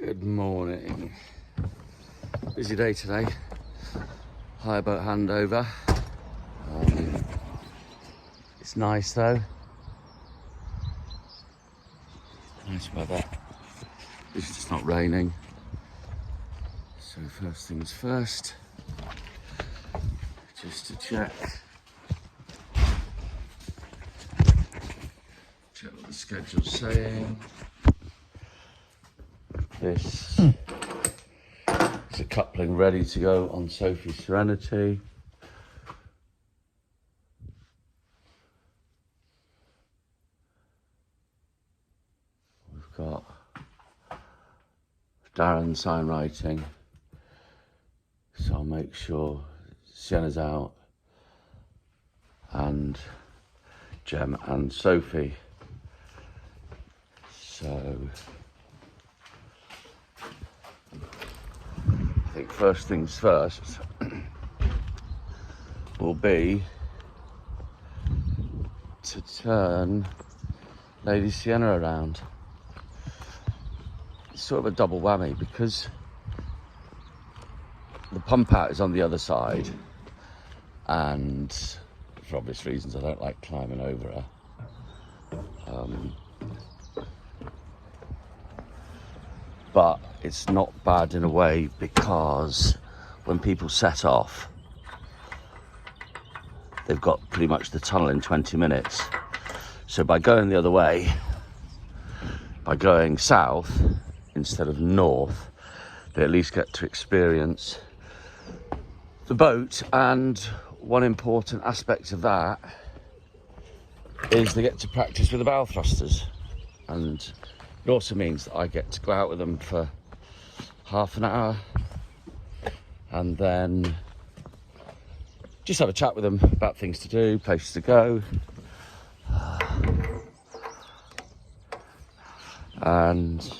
Good morning. Busy day today. Hire boat handover. It's nice though. Nice weather. It's just not raining. So first things first, just to check what the schedule's saying. This is a coupling ready to go on Sophie Serenity. We've got Darren Signwriting, so I'll make sure Sienna's out, and Jem and Sophie. So I think first things first will be to turn Lady Sienna around. It's sort of a double whammy because the pump out is on the other side, and for obvious reasons I don't like climbing over her. But it's not bad in a way because when people set off, they've got pretty much the tunnel in 20 minutes. So by going the other way, by going south instead of north, they at least get to experience the boat. And one important aspect of that is they get to practice with the bow thrusters, and it also means that I get to go out with them for half an hour and then just have a chat with them about things to do, places to go. And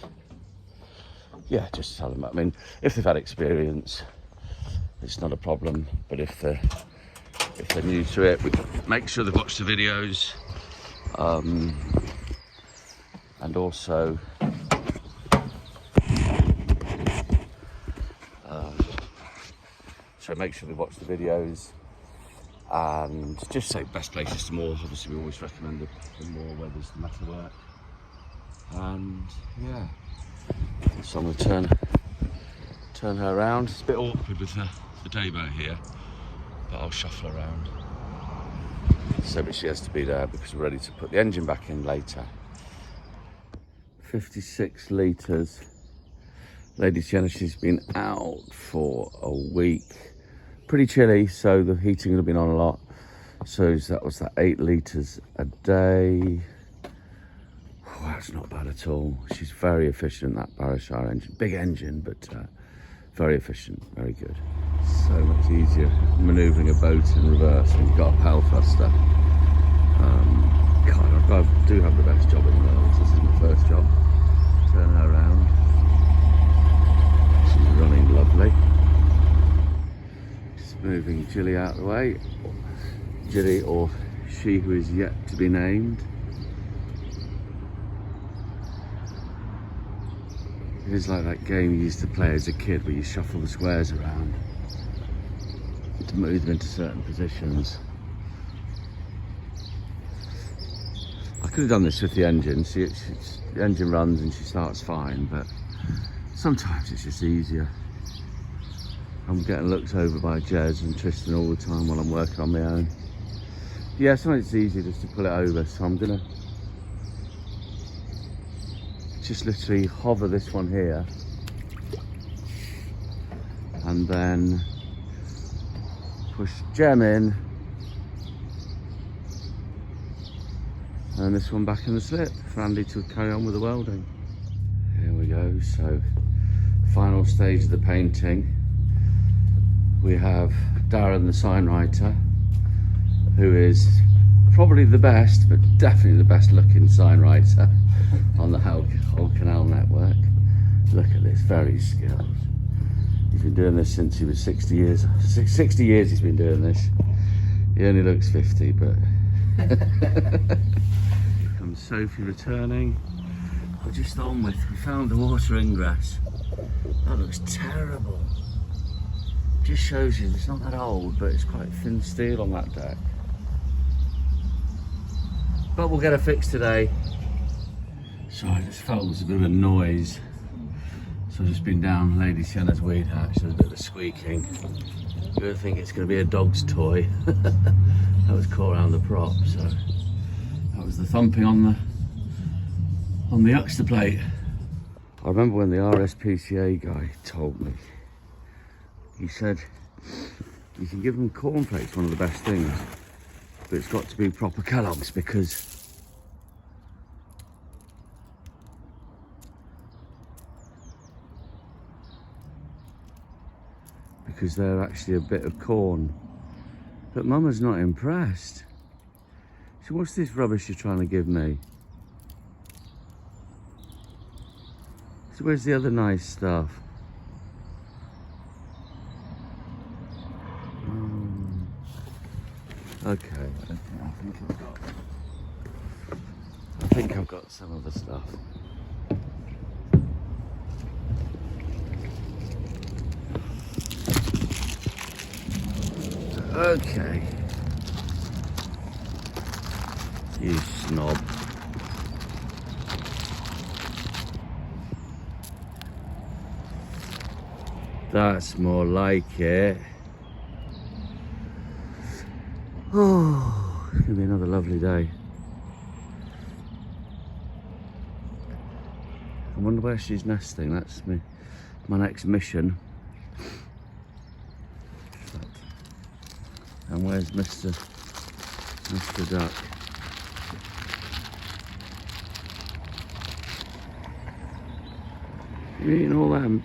yeah, just tell them. I mean, if they've had experience, it's not a problem. But if they're new to it, we make sure they've watched the videos. And also so make sure they watch the videos, and just say best places to moor. Obviously we always recommend the moor where there's the metal work. And yeah, so I'm going to turn her around. It's a bit awkward with the day boat here, but I'll shuffle her around. So but she has to be there because we're ready to put the engine back in later. 56 litres. Lady Sienna, she's been out for a week. Pretty chilly, so the heating would have been on a lot. So that was that 8 litres a day. Oh, that's not bad at all. She's very efficient, that Barishar engine. Big engine, but very efficient, very good. So much easier manoeuvring a boat in reverse when you've got a power thruster. God, I do have the best job in the world. This is my first job. Turn her around. She's running lovely. Just moving Jilly out of the way. Jilly, or she who is yet to be named. It is like that game you used to play as a kid where you shuffle the squares around to move them into certain positions. I could have done this with the engine. See, the engine runs and she starts fine, but sometimes it's just easier. I'm getting looked over by Jez and Tristan all the time while I'm working on my own. Yeah, sometimes it's easier just to pull it over, so I'm gonna just literally hover this one here and then push Jem in, and this one back in the slip for Andy to carry on with the welding. Here we go. So final stage of the painting, we have Darren the signwriter, who is probably the best, but definitely the best looking signwriter on the whole canal network. Look at this, very skilled. He's been doing this since he was 60 years. 60 years he's been doing this. He only looks 50, but... Here comes Sophie returning. we're just on with. We found the water ingress. That looks terrible. Just shows you it's not that old, but it's quite thin steel on that deck. But we'll get it fixed today. So I just felt there was a bit of a noise. So I've just been down Lady Sienna's weed hatch. There's a bit of squeaking. You're gonna think it's gonna be a dog's toy. That was caught around the prop, so that was the thumping on the Uxter plate. I remember when the RSPCA guy told me, he said, you can give them cornflakes, one of the best things, but it's got to be proper Kellogg's because they're actually a bit of corn. But Mama's not impressed. So what's this rubbish you're trying to give me? So where's the other nice stuff? Okay, I think I've got some of the stuff. Okay. You snob. That's more like it. Oh, it's gonna be another lovely day. I wonder where she's nesting. That's my next mission. And where's Mr. Duck? You're eating all them.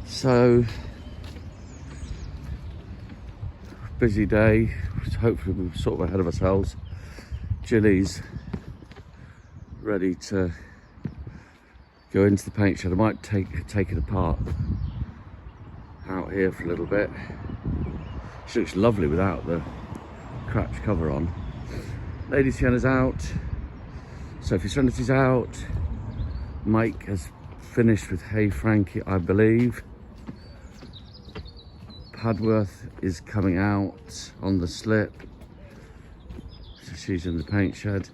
So, busy day. Hopefully we're sort of ahead of ourselves. Jilly's ready to go into the paint shed. I might take it apart out here for a little bit. She looks lovely without the cracked cover on. Lady Sienna's out. Sophie Serenity's out. Mike has finished with Hey Frankie, I believe. Padworth is coming out on the slip. So she's in the paint shed.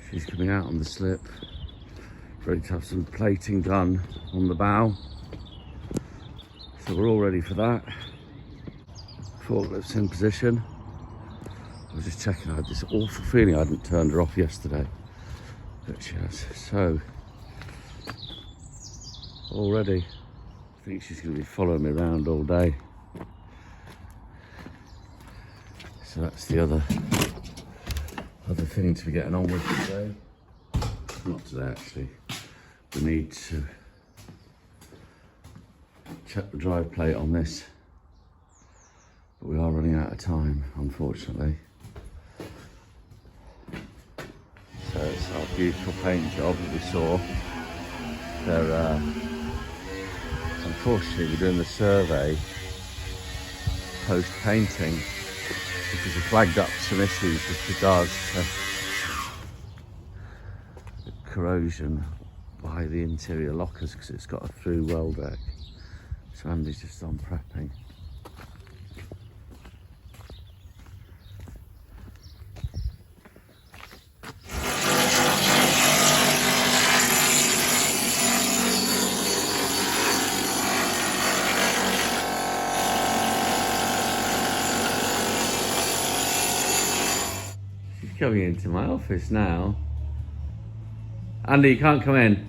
She's coming out on the slip. Ready to have some plating done on the bow. So we're all ready for that. Forklift's in position. I was just checking, I had this awful feeling I hadn't turned her off yesterday. But she has. So, all ready. I think she's going to be following me around all day. So that's the other thing to be getting on with today. Not today actually. We need to check the drive plate on this. But we are running out of time, unfortunately. So it's our beautiful paint job that we saw. They're unfortunately we're doing the survey post painting because we flagged up some issues with regards to the corrosion by the interior lockers because it's got a through well deck. So Andy's just on prepping. She's coming into my office now. Andy, you can't come in.